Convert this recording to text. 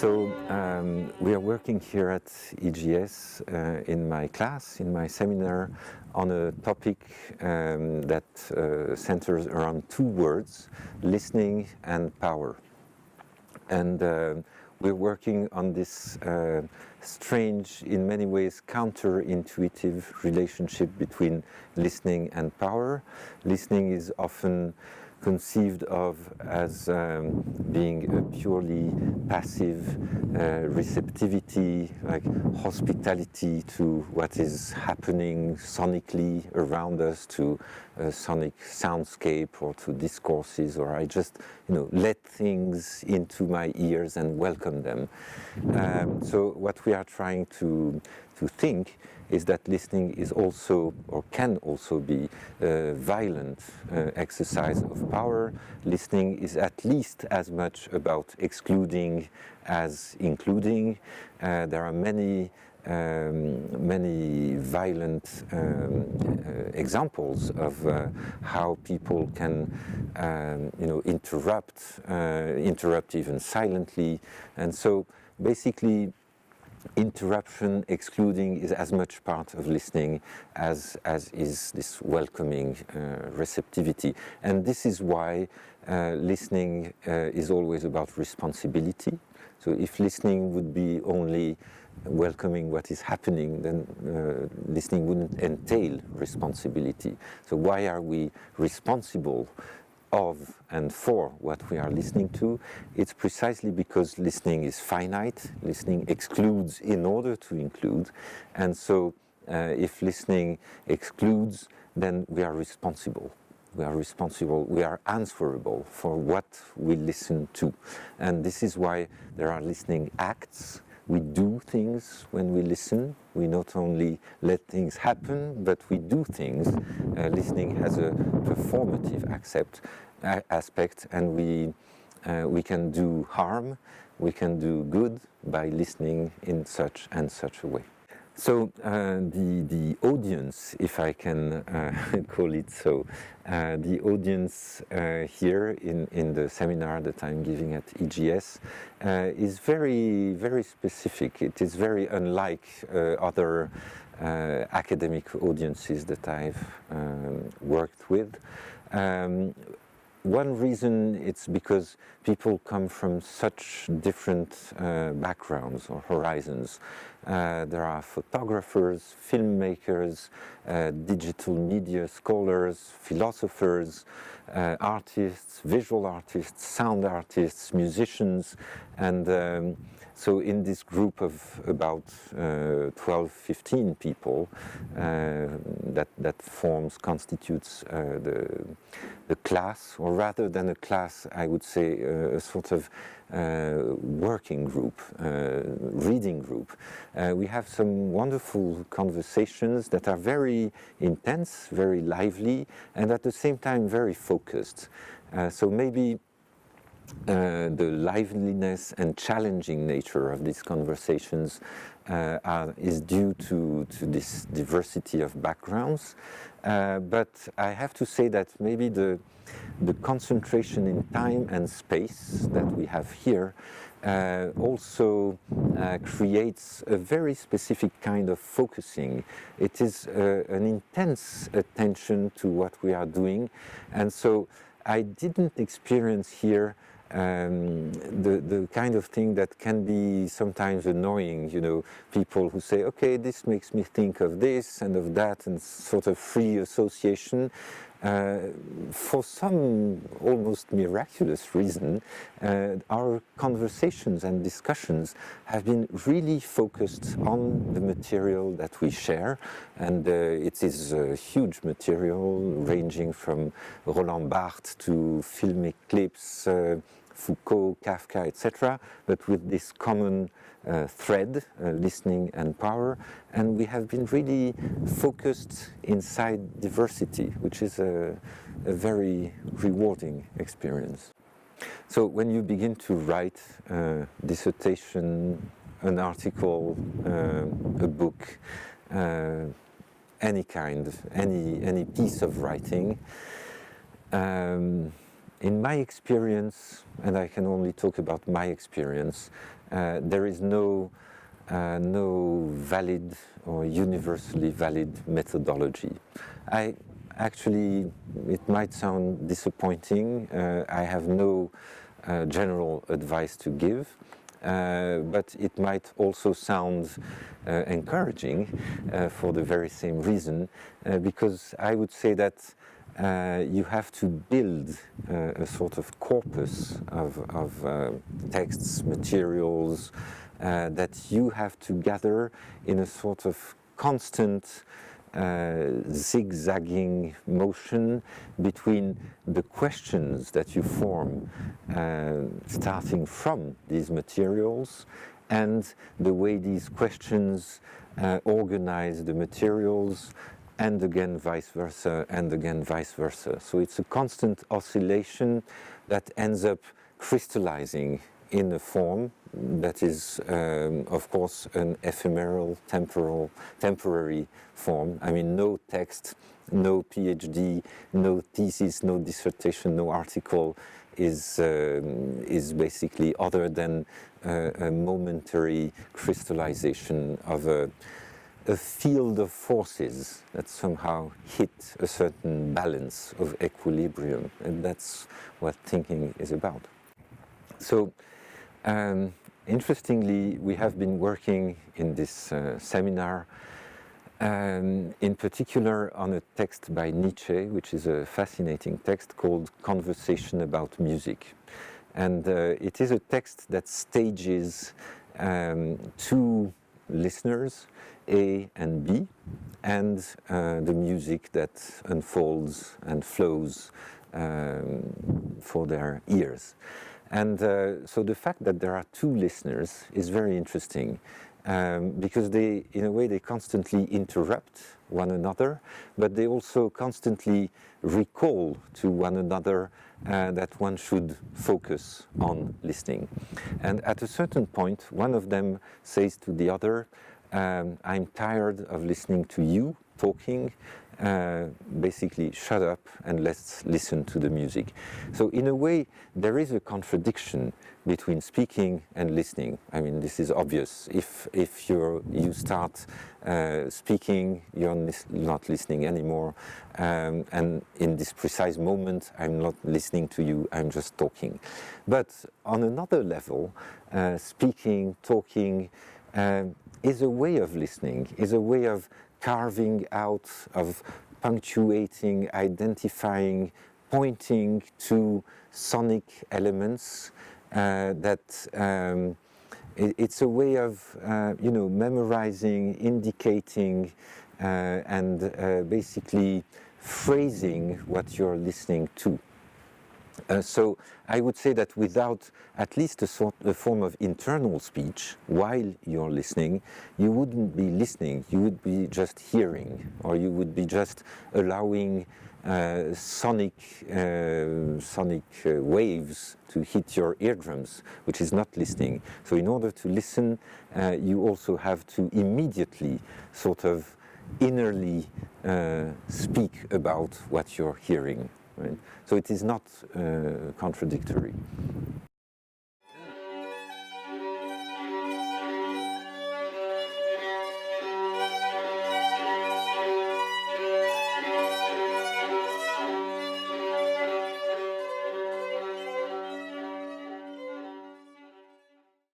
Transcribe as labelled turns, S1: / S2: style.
S1: We are working here at EGS in my class, in my seminar, on a topic that centers around two words, listening and power. And we're working on this strange, in many ways counterintuitive relationship between listening and power. Listening is often conceived of as being a purely passive receptivity, like hospitality to what is happening sonically around us, to a sonic soundscape or to discourses, or I just let things into my ears and welcome them. So what we are trying to think is that listening is also, or can also be, a violent exercise of power. Listening is at least as much about excluding as including. There are many violent examples of how people can, interrupt even silently, and so basically, interruption, excluding is as much part of listening as is this welcoming receptivity. And this is why listening is always about responsibility. So if listening would be only welcoming what is happening, then listening wouldn't entail responsibility. So why are we responsible of and for what we are listening to? It's precisely because listening is finite. Listening excludes in order to include, and so if listening excludes, then we are responsible. We are answerable for what we listen to. And this is why there are listening acts. We do things when we listen. We not only let things happen, but we do things. Listening has a performative aspect, and we can do harm, we can do good by listening in such and such a way. So the audience, if I can call it so, the audience here in the seminar that I'm giving at EGS is very, very specific. It is very unlike other academic audiences that I've worked with. One reason it's because people come from such different backgrounds or horizons. There are photographers, filmmakers, digital media scholars, philosophers, artists, visual artists, sound artists, musicians, and so in this group of about 12, 15 people that constitutes the class, or rather than a class, I would say a sort of working group, reading group. We have some wonderful conversations that are very intense, very lively, and at the same time very focused. So maybe the liveliness and challenging nature of these conversations is due to this diversity of backgrounds. But I have to say that maybe the concentration in time and space that we have here also creates a very specific kind of focusing. It is an intense attention to what we are doing, and so I didn't experience here the kind of thing that can be sometimes annoying, people who say, okay, this makes me think of this and of that, and sort of free association. For some almost miraculous reason, our conversations and discussions have been really focused on the material that we share, and it is a huge material ranging from Roland Barthes to filmic clips, Foucault, Kafka, etc., but with this common thread, listening and power, and we have been really focused inside diversity, which is a very rewarding experience. So when you begin to write a dissertation, an article, a book, any piece of writing, in my experience, and I can only talk about my experience, there is no valid or universally valid methodology. Actually, it might sound disappointing. I have no general advice to give, but it might also sound encouraging for the very same reason, because I would say that you have to build a sort of corpus of texts, materials that you have to gather in a sort of constant zigzagging motion between the questions that you form starting from these materials and the way these questions organize the materials, and again vice versa, and again vice versa. So it's a constant oscillation that ends up crystallizing in a form that is, of course, an ephemeral, temporary form. I mean, no text, no PhD, no thesis, no dissertation, no article is basically other than a momentary crystallization of a field of forces that somehow hit a certain balance of equilibrium, and that's what thinking is about. So, interestingly, we have been working in this seminar in particular on a text by Nietzsche, which is a fascinating text called Conversation About Music. And it is a text that stages two listeners, A and B, and the music that unfolds and flows for their ears. And so the fact that there are two listeners is very interesting, because they, in a way, they constantly interrupt one another, but they also constantly recall to one another that one should focus on listening. And at a certain point, one of them says to the other, I'm tired of listening to you talking, basically shut up and let's listen to the music. So in a way, there is a contradiction between speaking and listening. I mean, this is obvious. If you start speaking, you're not listening anymore, and in this precise moment, I'm not listening to you, I'm just talking. But on another level, speaking, talking, is a way of listening, is a way of carving out, of punctuating, identifying, pointing to sonic elements it's a way of memorizing, indicating, and basically phrasing what you're listening to. So I would say that without at least a form of internal speech while you're listening, you wouldn't be listening, you would be just hearing, or you would be just allowing sonic waves to hit your eardrums, which is not listening. So in order to listen, you also have to immediately sort of innerly speak about what you're hearing. Right? So it is not contradictory.